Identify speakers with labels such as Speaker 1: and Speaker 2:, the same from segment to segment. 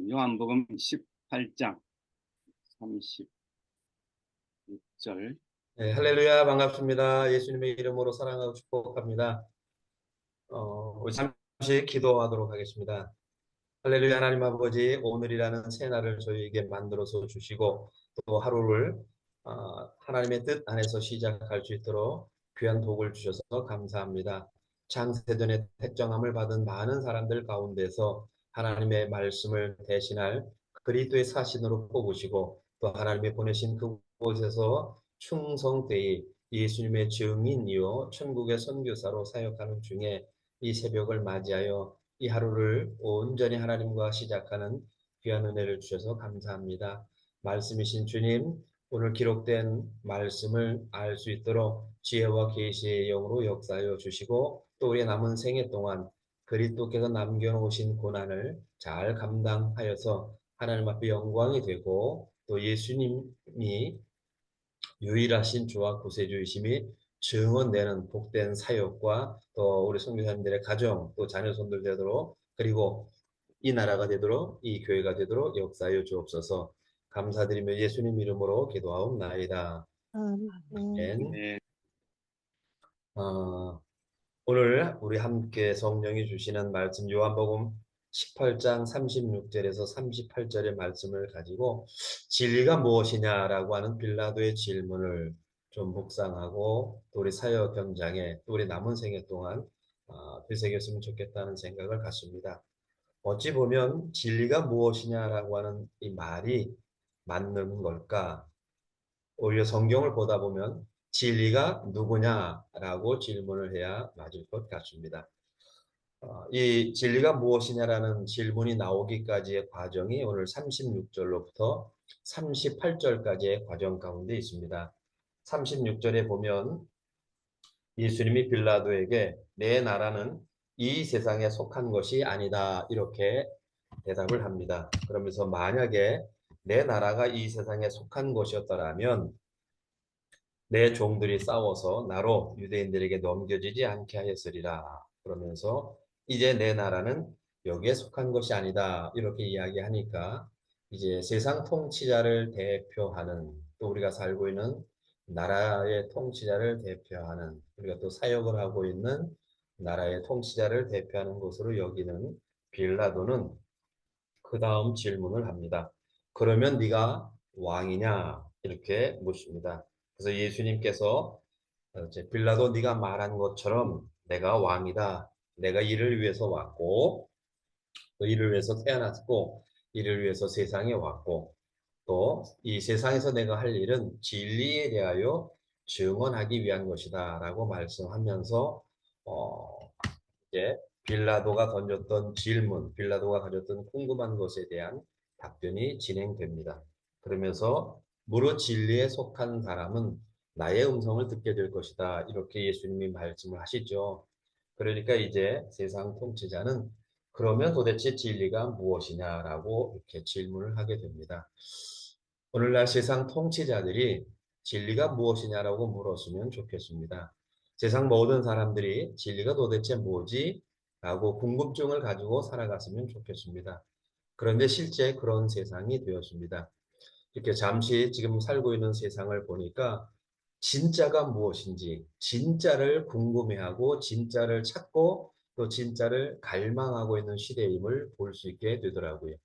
Speaker 1: 요한복음 18장 36절.
Speaker 2: 네, 할렐루야 반갑습니다. 예수님의 이름으로 사랑하고 축복합니다. 우리 잠시 기도하도록 하겠습니다. 할렐루야. 하나님 아버지, 오늘이라는 새 날을 저희에게 만들어서 주시고 또 하루를 하나님의 뜻 안에서 시작할 수 있도록 귀한 복을 주셔서 감사합니다. 창세전에 택정함을 받은 많은 사람들 가운데서 하나님의 말씀을 대신할 그리스도의 사신으로 뽑으시고 또 하나님의 보내신 그곳에서 충성되이 예수님의 증인이요 천국의 선교사로 사역하는 중에 이 새벽을 맞이하여 이 하루를 온전히 하나님과 시작하는 귀한 은혜를 주셔서 감사합니다. 말씀이신 주님, 오늘 기록된 말씀을 알 수 있도록 지혜와 계시의 영으로 역사하여 주시고 또 우리 남은 생애 동안 그리스도께서 남겨놓으신 고난을 잘 감당하여서 하나님 앞에 영광이 되고 또 예수님이 유일하신 주와 구세주이심이 증언되는 복된 사역과 또 우리 선교사님들의 가정 또 자녀손들 되도록 그리고 이 나라가 되도록 이 교회가 되도록 역사하여 주옵소서. 감사드리며 예수님 이름으로 기도하옵나이다. 아멘.
Speaker 1: 네,
Speaker 2: 어, 오늘 우리 함께 성령이 주시는 말씀 요한복음 18장 36절에서 38절의 말씀을 가지고 진리가 무엇이냐라고 하는 빌라도의 질문을 좀 묵상하고 또 우리 사역 현장에 또 우리 남은 생애 동안 되새겼으면 좋겠다는 생각을 갖습니다. 어찌 보면 진리가 무엇이냐라고 하는 이 말이 맞는 걸까? 오히려 성경을 보다 보면 진리가 누구냐라고 질문을 해야 맞을 것 같습니다. 이 진리가 무엇이냐라는 질문이 나오기까지의 과정이 오늘 36절로부터 38절까지의 과정 가운데 있습니다. 36절에 보면 예수님이 빌라도에게 내 나라는 이 세상에 속한 것이 아니다 이렇게 대답을 합니다. 그러면서 만약에 내 나라가 이 세상에 속한 것이었더라면 내 종들이 싸워서 나로 유대인들에게 넘겨지지 않게 하였으리라. 그러면서 이제 내 나라는 여기에 속한 것이 아니다. 이렇게 이야기하니까 이제 세상 통치자를 대표하는 또 우리가 살고 있는 나라의 통치자를 대표하는 우리가 또 사역을 하고 있는 나라의 통치자를 대표하는 것으로 여기는 빌라도는 그 다음 질문을 합니다. 그러면 네가 왕이냐? 이렇게 묻습니다. 그래서 예수님께서 이제 빌라도 네가 말한 것처럼 내가 왕이다. 내가 이를 위해서 왔고 또 이를 위해서 태어났고 이를 위해서 세상에 왔고 또 이 세상에서 내가 할 일은 진리에 대하여 증언하기 위한 것이다 라고 말씀하면서 어, 이제 빌라도가 던졌던 질문, 빌라도가 가졌던 궁금한 것에 대한 답변이 진행됩니다. 그러면서 무릇 진리에 속한 사람은 나의 음성을 듣게 될 것이다. 이렇게 예수님이 말씀을 하시죠. 그러니까 이제 세상 통치자는 그러면 도대체 진리가 무엇이냐라고 이렇게 질문을 하게 됩니다. 오늘날 세상 통치자들이 진리가 무엇이냐라고 물었으면 좋겠습니다. 세상 모든 사람들이 진리가 도대체 뭐지? 라고 궁금증을 가지고 살아갔으면 좋겠습니다. 그런데 실제 그런 세상이 되었습니다. 이렇게 잠시 지금 살고 있는 세상을 보니까 진짜가 무엇인지, 진짜를 궁금해하고, 진짜를 찾고, 또 진짜를 갈망하고 있는 시대임을 볼 수 있게 되더라고요.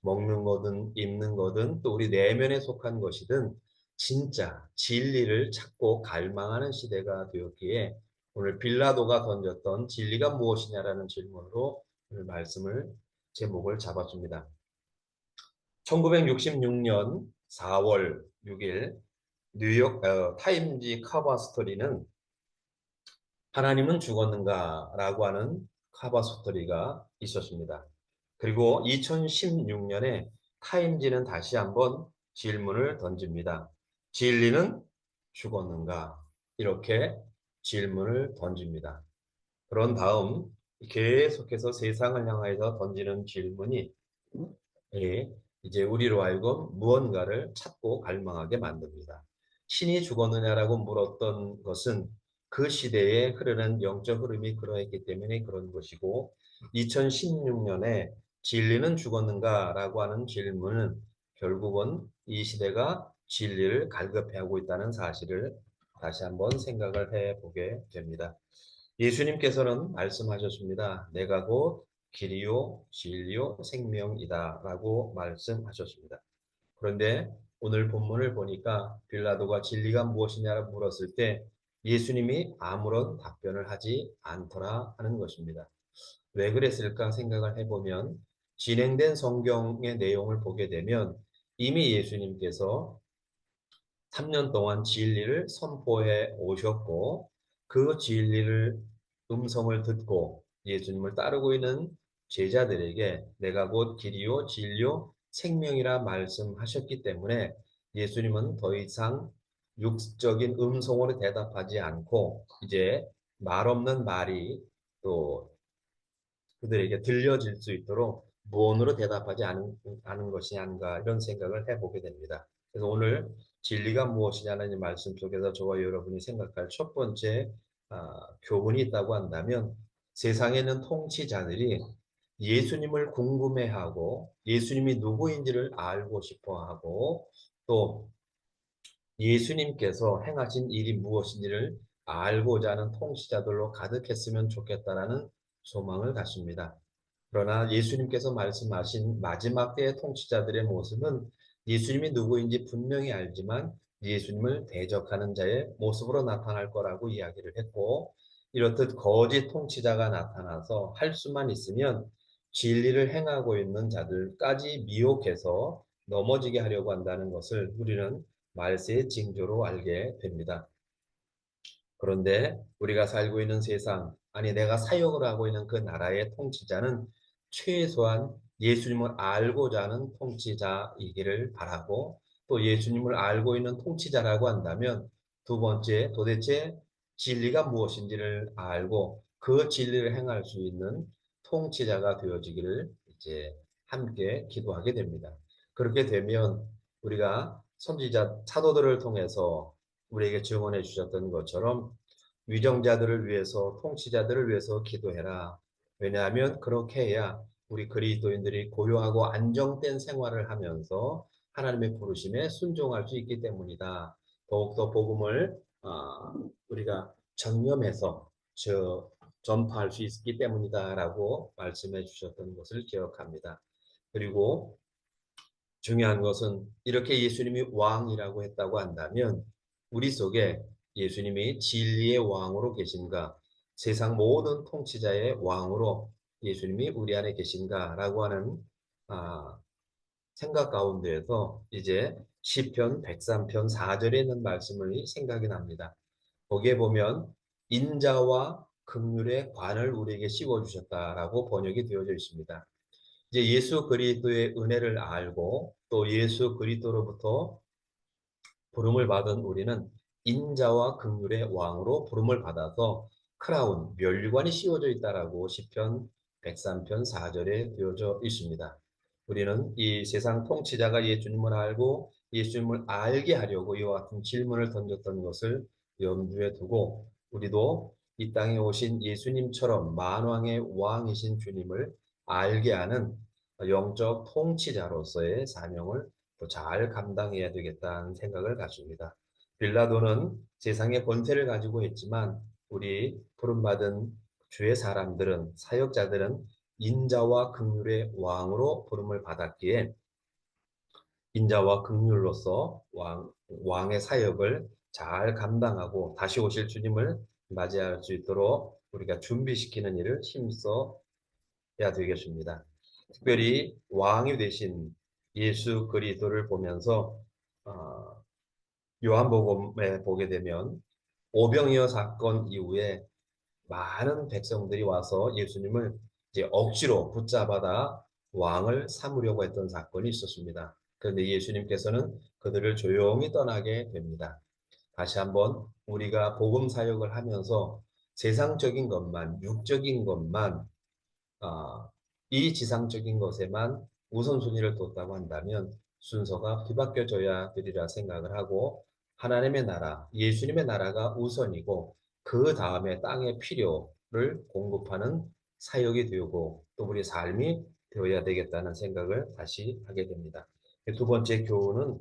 Speaker 2: 먹는 거든 입는 거든 또 우리 내면에 속한 것이든 진짜 진리를 찾고 갈망하는 시대가 되었기에 오늘 빌라도가 던졌던 진리가 무엇이냐라는 질문으로 오늘 말씀을 제목을 잡았습니다. 1966년 4월 6일 뉴욕 타임지 커버 스토리는 하나님은 죽었는가라고 하는 커버 스토리가 있었습니다. 그리고 2016년에 타임지는 다시 한번 질문을 던집니다. 진리는 죽었는가? 이렇게 질문을 던집니다. 그런 다음 계속해서 세상을 향하여서 던지는 질문이 이제 우리로 하여금 무언가를 찾고 갈망하게 만듭니다. 신이 죽었느냐라고 물었던 것은 그 시대에 흐르는 영적 흐름이 그러했기 때문에 그런 것이고 2016년에 진리는 죽었는가라고 하는 질문은 결국은 이 시대가 진리를 갈급해하고 있다는 사실을 다시 한번 생각을 해 보게 됩니다. 예수님께서는 말씀하셨습니다. 내가 곧 길이요 진리요 생명이다라고 말씀하셨습니다. 그런데 오늘 본문을 보니까 빌라도가 진리가 무엇이냐고 물었을 때 예수님이 아무런 답변을 하지 않더라 하는 것입니다. 왜 그랬을까 생각을 해보면 진행된 성경의 내용을 보게 되면 이미 예수님께서 3년 동안 진리를 선포해 오셨고 그 진리를 음성을 듣고 예수님을 따르고 있는 제자들에게 내가 곧 길이요 진리요 생명이라 말씀하셨기 때문에 예수님은 더 이상 육적인 음성으로 대답하지 않고 이제 말 없는 말이 또 그들에게 들려질 수 있도록 무언으로 대답하지 않은 것이 아닌가 이런 생각을 해보게 됩니다. 그래서 오늘 진리가 무엇이냐는 이 말씀 속에서 저와 여러분이 생각할 첫 번째 교훈이 있다고 한다면 세상에 있는 통치자들이 예수님을 궁금해하고 예수님이 누구인지를 알고 싶어하고 또 예수님께서 행하신 일이 무엇인지를 알고자 하는 통치자들로 가득했으면 좋겠다라는 소망을 갖습니다. 그러나 예수님께서 말씀하신 마지막 때의 통치자들의 모습은 예수님이 누구인지 분명히 알지만 예수님을 대적하는 자의 모습으로 나타날 거라고 이야기를 했고 이렇듯 거짓 통치자가 나타나서 할 수만 있으면 진리를 행하고 있는 자들까지 미혹해서 넘어지게 하려고 한다는 것을 우리는 말세의 징조로 알게 됩니다. 그런데 우리가 살고 있는 세상, 아니 내가 사역을 하고 있는 그 나라의 통치자는 최소한 예수님을 알고자 하는 통치자이기를 바라고 또 예수님을 알고 있는 통치자라고 한다면 두 번째 도대체 진리가 무엇인지를 알고 그 진리를 행할 수 있는 통치자가 되어지기를 이제 함께 기도하게 됩니다. 그렇게 되면 우리가 선지자 사도들을 통해서 우리에게 증언해 주셨던 것처럼 위정자들을 위해서 통치자들을 위해서 기도해라. 왜냐하면 그렇게 해야 우리 그리스도인들이 고요하고 안정된 생활을 하면서 하나님의 부르심에 순종할 수 있기 때문이다. 더욱더 복음을 우리가 전념해서 전파할 수 있기 때문이다라고 말씀해 주셨던 것을 기억합니다. 그리고 중요한 것은 이렇게 예수님이 왕이라고 했다고 한다면 우리 속에 예수님이 진리의 왕으로 계신가, 세상 모든 통치자의 왕으로 예수님이 우리 안에 계신가라고 하는 아, 생각 가운데에서 이제 시편 103편 4절에 있는 말씀이 생각이 납니다. 거기에 보면 인자와 긍휼의 관을 우리에게 씌워 주셨다라고 번역이 되어져 있습니다. 이제 예수 그리스도의 은혜를 알고 또 예수 그리스도로부터 부름을 받은 우리는 인자와 긍휼의 왕으로 부름을 받아서 크라운, 멸관이 씌워져 있다라고 시편 103편 4절에 되어져 있습니다. 우리는 이 세상 통치자가 예수님을 알고 예수님을 알게 하려고 이와 같은 질문을 던졌던 것을 염두에 두고 우리도 이 땅에 오신 예수님처럼 만왕의 왕이신 주님을 알게 하는 영적 통치자로서의 사명을 또 잘 감당해야 되겠다는 생각을 갖습니다. 빌라도는 세상의 권세를 가지고 있지만 우리 부름받은 주의 사람들은 사역자들은 인자와 긍휼의 왕으로 부름을 받았기에 인자와 긍휼로서 왕의 사역을 잘 감당하고 다시 오실 주님을 맞이할 수 있도록 우리가 준비시키는 일을 힘써 해야 되겠습니다. 특별히 왕이 되신 예수 그리스도를 보면서 어, 요한복음에 보게 되면 오병이어 사건 이후에 많은 백성들이 와서 예수님을 이제 억지로 붙잡아다 왕을 삼으려고 했던 사건이 있었습니다. 그런데 예수님께서는 그들을 조용히 떠나게 됩니다. 다시 한번 우리가 복음 사역을 하면서 세상적인 것만, 육적인 것만 아, 이 지상적인 것에만 우선순위를 뒀다고 한다면 순서가 뒤바뀌어져야 되리라 생각을 하고 하나님의 나라, 예수님의 나라가 우선이고 그 다음에 땅의 필요를 공급하는 사역이 되고 또 우리 삶이 되어야 되겠다는 생각을 다시 하게 됩니다. 두 번째 교훈은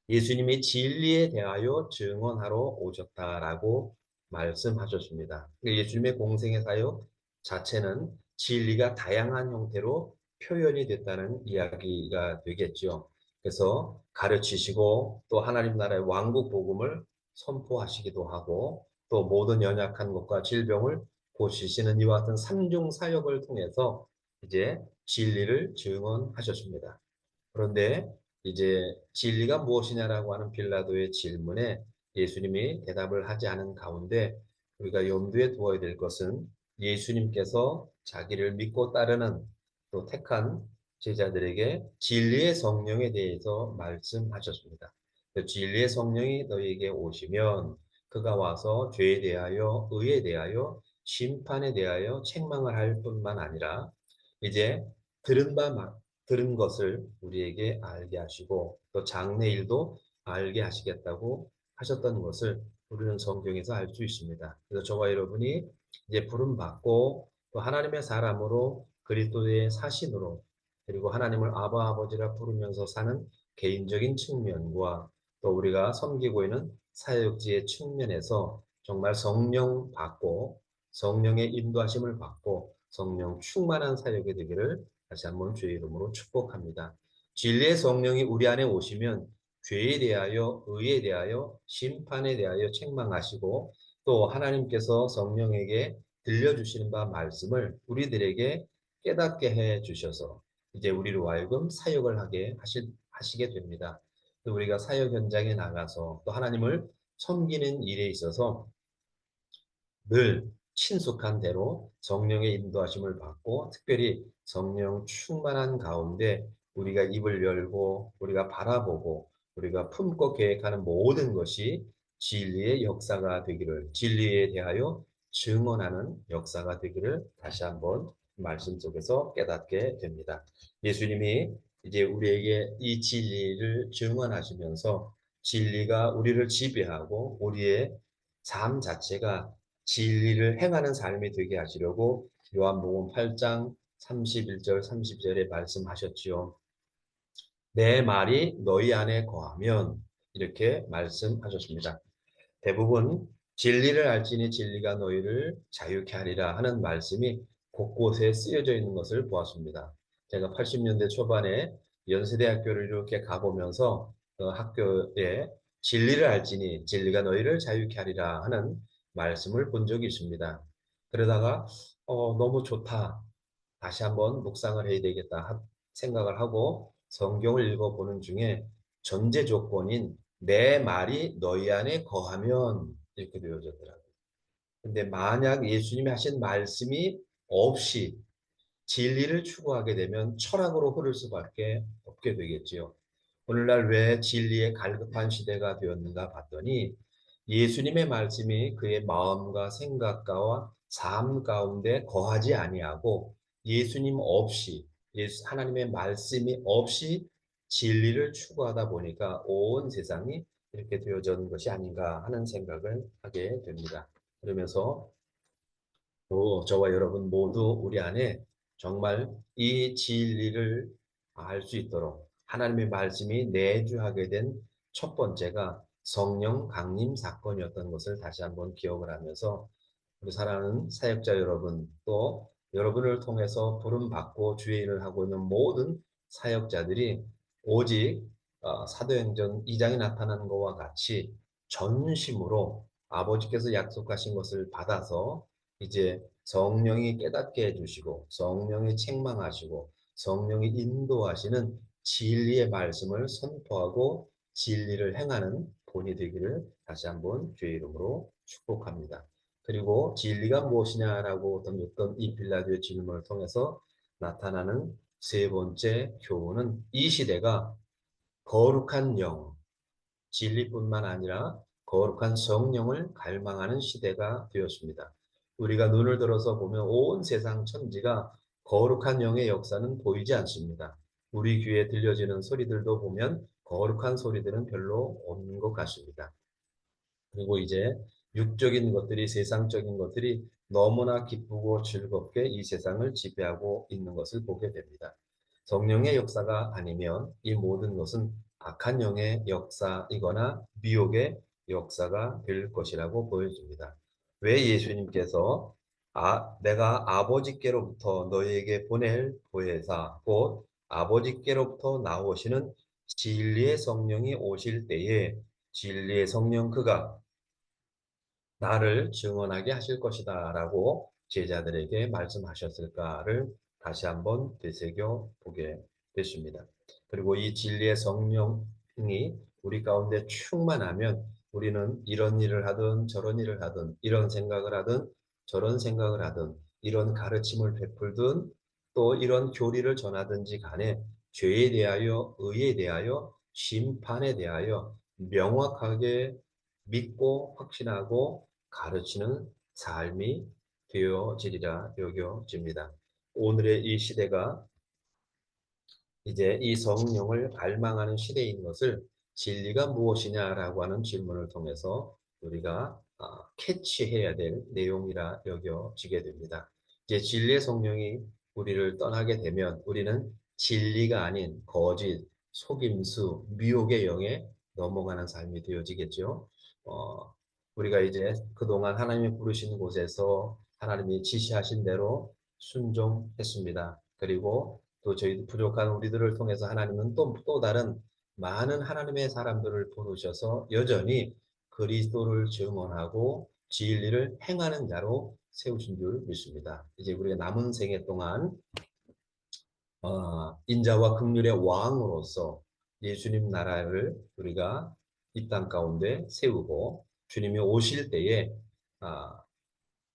Speaker 2: 예수님이 진리에 대하여 증언하러 오셨다라고 말씀하셨습니다. 예수님의 공생의 사역 자체는 진리가 다양한 형태로 표현이 됐다는 이야기가 되겠죠. 그래서 가르치시고 또 하나님 나라의 왕국 복음을 선포하시기도 하고 또 모든 연약한 것과 질병을 고치시는 이와 같은 삼중 사역을 통해서 이제 진리를 증언하셨습니다. 그런데 이제 진리가 무엇이냐라고 하는 빌라도의 질문에 예수님이 대답을 하지 않은 가운데 우리가 염두에 두어야 될 것은 예수님께서 자기를 믿고 따르는 또 택한 제자들에게 진리의 성령에 대해서 말씀하셨습니다. 그 진리의 성령이 너희에게 오시면 그가 와서 죄에 대하여 의에 대하여 심판에 대하여 책망을 할 뿐만 아니라 이제 들은 바 들은 것을 우리에게 알게 하시고 또 장래일도 알게 하시겠다고 하셨던 것을 우리는 성경에서 알 수 있습니다. 그래서 저와 여러분이 이제 부름 받고 또 하나님의 사람으로 그리스도의 사신으로 그리고 하나님을 아바 아버지라 부르면서 사는 개인적인 측면과 또 우리가 섬기고 있는 사역지의 측면에서 정말 성령 받고 성령의 인도하심을 받고 성령 충만한 사역이 되기를 다시 한번 주의 이름으로 축복합니다. 진리의 성령이 우리 안에 오시면 죄에 대하여 의에 대하여 심판에 대하여 책망하시고 또 하나님께서 성령에게 들려주시는 바 말씀을 우리들에게 깨닫게 해 주셔서 이제 우리로 하여금 사역을 하시게 됩니다. 또 우리가 사역 현장에 나가서 또 하나님을 섬기는 일에 있어서 늘 친숙한 대로 성령의 인도하심을 받고 특별히 성령 충만한 가운데 우리가 입을 열고 우리가 바라보고 우리가 품고 계획하는 모든 것이 진리의 역사가 되기를 진리에 대하여 증언하는 역사가 되기를 다시 한번 말씀 속에서 깨닫게 됩니다. 예수님이 이제 우리에게 이 진리를 증언하시면서 진리가 우리를 지배하고 우리의 삶 자체가 진리를 행하는 삶이 되게 하시려고 요한복음 8장 31절 32절에 말씀하셨지요. 내 말이 너희 안에 거하면 이렇게 말씀하셨습니다. 대부분 진리를 알지니 진리가 너희를 자유케 하리라 하는 말씀이 곳곳에 쓰여져 있는 것을 보았습니다. 제가 80년대 초반에 연세대학교를 이렇게 가보면서 학교에 진리를 알지니 진리가 너희를 자유케 하리라 하는 말씀을 본 적이 있습니다. 그러다가 너무 좋다. 다시 한번 묵상을 해야 되겠다 생각을 하고 성경을 읽어보는 중에 전제 조건인 내 말이 너희 안에 거하면 이렇게 되어졌더라고요. 근데 만약 예수님이 하신 말씀이 없이 진리를 추구하게 되면 철학으로 흐를 수밖에 없게 되겠지요. 오늘날 왜 진리의 갈급한 시대가 되었는가 봤더니 예수님의 말씀이 그의 마음과 생각과 삶 가운데 거하지 아니하고 예수님 없이 하나님의 말씀이 없이 진리를 추구하다 보니까 온 세상이 이렇게 되어진 것이 아닌가 하는 생각을 하게 됩니다. 그러면서 또 저와 여러분 모두 우리 안에 정말 이 진리를 알 수 있도록 하나님의 말씀이 내주하게 된 첫 번째가 성령 강림 사건이었던 것을 다시 한번 기억을 하면서 우리 사랑하는 사역자 여러분 또 여러분을 통해서 부름받고 주의 일을 하고 있는 모든 사역자들이 오직 사도행전 2장에 나타나는 것과 같이 전심으로 아버지께서 약속하신 것을 받아서 이제 성령이 깨닫게 해주시고 성령이 책망하시고 성령이 인도하시는 진리의 말씀을 선포하고 진리를 행하는 본이 되기를 다시 한번 주의 이름으로 축복합니다. 그리고 진리가 무엇이냐라고 던졌던 이 빌라도의 질문을 통해서 나타나는 세 번째 교훈은 이 시대가 거룩한 영, 진리뿐만 아니라 거룩한 성령을 갈망하는 시대가 되었습니다. 우리가 눈을 들어서 보면 온 세상 천지가 거룩한 영의 역사는 보이지 않습니다. 우리 귀에 들려지는 소리들도 보면 거룩한 소리들은 별로 없는 것 같습니다. 그리고 이제 육적인 것들이 세상적인 것들이 너무나 기쁘고 즐겁게 이 세상을 지배하고 있는 것을 보게 됩니다. 성령의 역사가 아니면 이 모든 것은 악한 영의 역사이거나 미혹의 역사가 될 것이라고 보여집니다. 왜 예수님께서 내가 아버지께로부터 너희에게 보낼 보혜사 곧 아버지께로부터 나오시는 진리의 성령이 오실 때에 진리의 성령 그가 나를 증언하게 하실 것이다 라고 제자들에게 말씀하셨을까를 다시 한번 되새겨 보게 됐습니다. 그리고 이 진리의 성령이 우리 가운데 충만하면 우리는 이런 일을 하든 저런 일을 하든 이런 생각을 하든 저런 생각을 하든 이런 가르침을 베풀든 또 이런 교리를 전하든지 간에 죄에 대하여 의에 대하여 심판에 대하여 명확하게 믿고 확신하고 가르치는 삶이 되어지리라 여겨집니다. 오늘의 이 시대가 이제 이 성령을 갈망하는 시대인 것을 진리가 무엇이냐라고 하는 질문을 통해서 우리가 캐치해야 될 내용이라 여겨지게 됩니다. 이제 진리의 성령이 우리를 떠나게 되면 우리는 진리가 아닌 거짓, 속임수, 미혹의 영에 넘어가는 삶이 되어지겠죠. 어, 우리가 이제 그동안 하나님이 부르신 곳에서 하나님이 지시하신 대로 순종했습니다. 그리고 또 저희 부족한 우리들을 통해서 하나님은 또 다른 많은 하나님의 사람들을 부르셔서 여전히 그리스도를 증언하고 진리를 행하는 자로 세우신 줄 믿습니다. 이제 우리가 남은 생애 동안 인자와 긍휼의 왕으로서 예수님 나라를 우리가 이 땅 가운데 세우고 주님이 오실 때에 아,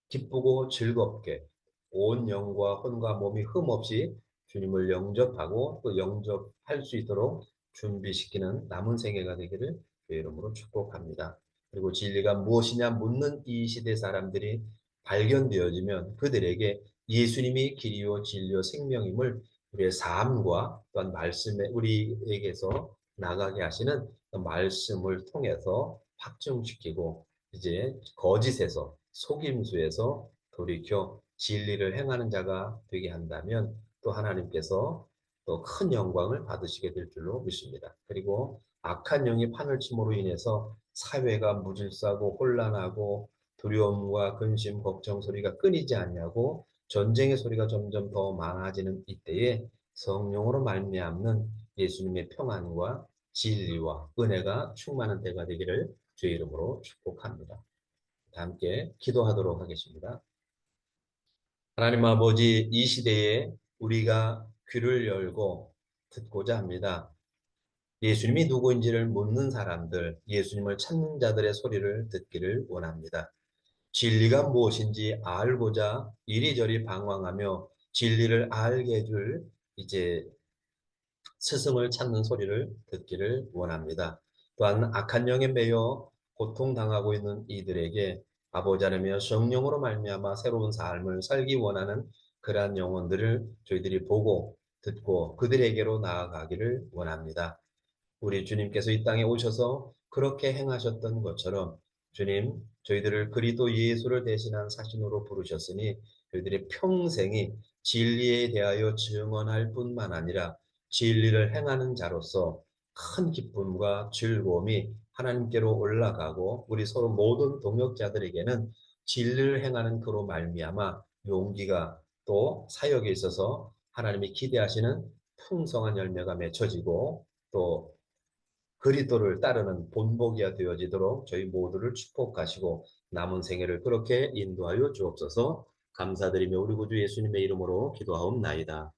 Speaker 2: 기쁘고 즐겁게 온 영과 혼과 몸이 흠없이 주님을 영접하고 또 영접할 수 있도록 준비시키는 남은 생애가 되기를 주의 이름으로 축복합니다. 그리고 진리가 무엇이냐 묻는 이 시대 사람들이 발견되어지면 그들에게 예수님이 길이요 진리요 생명임을 우리의 삶과 또한 말씀에 우리에게서 나가게 하시는 말씀을 통해서 확증시키고 이제 거짓에서 속임수에서 돌이켜 진리를 행하는 자가 되게 한다면 또 하나님께서 또 큰 영광을 받으시게 될 줄로 믿습니다. 그리고 악한 영이 판을 침으로 인해서 사회가 무질서하고 혼란하고 두려움과 근심, 걱정 소리가 끊이지 아니하고 전쟁의 소리가 점점 더 많아지는 이때에 성령으로 말미암는 예수님의 평안과 진리와 은혜가 충만한 때가 되기를 주의 이름으로 축복합니다. 함께 기도하도록 하겠습니다. 하나님 아버지, 이 시대에 우리가 귀를 열고 듣고자 합니다. 예수님이 누구인지를 묻는 사람들, 예수님을 찾는 자들의 소리를 듣기를 원합니다. 진리가 무엇인지 알고자 이리저리 방황하며 진리를 알게 해줄 이제 스승을 찾는 소리를 듣기를 원합니다. 또한 악한 영에 매여 고통당하고 있는 이들에게 아버지 하나님의 성령으로 말미암아 새로운 삶을 살기 원하는 그러한 영혼들을 저희들이 보고 듣고 그들에게로 나아가기를 원합니다. 우리 주님께서 이 땅에 오셔서 그렇게 행하셨던 것처럼 주님, 저희들을 그리스도 예수를 대신한 사신으로 부르셨으니 저희들의 평생이 진리에 대하여 증언할 뿐만 아니라 진리를 행하는 자로서 큰 기쁨과 즐거움이 하나님께로 올라가고 우리 서로 모든 동역자들에게는 진리를 행하는 그로 말미암아 용기가 또 사역에 있어서 하나님이 기대하시는 풍성한 열매가 맺혀지고 또 그리스도를 따르는 본보기가 되어지도록 저희 모두를 축복하시고 남은 생애를 그렇게 인도하여 주옵소서. 감사드리며 우리 구주 예수님의 이름으로 기도하옵나이다.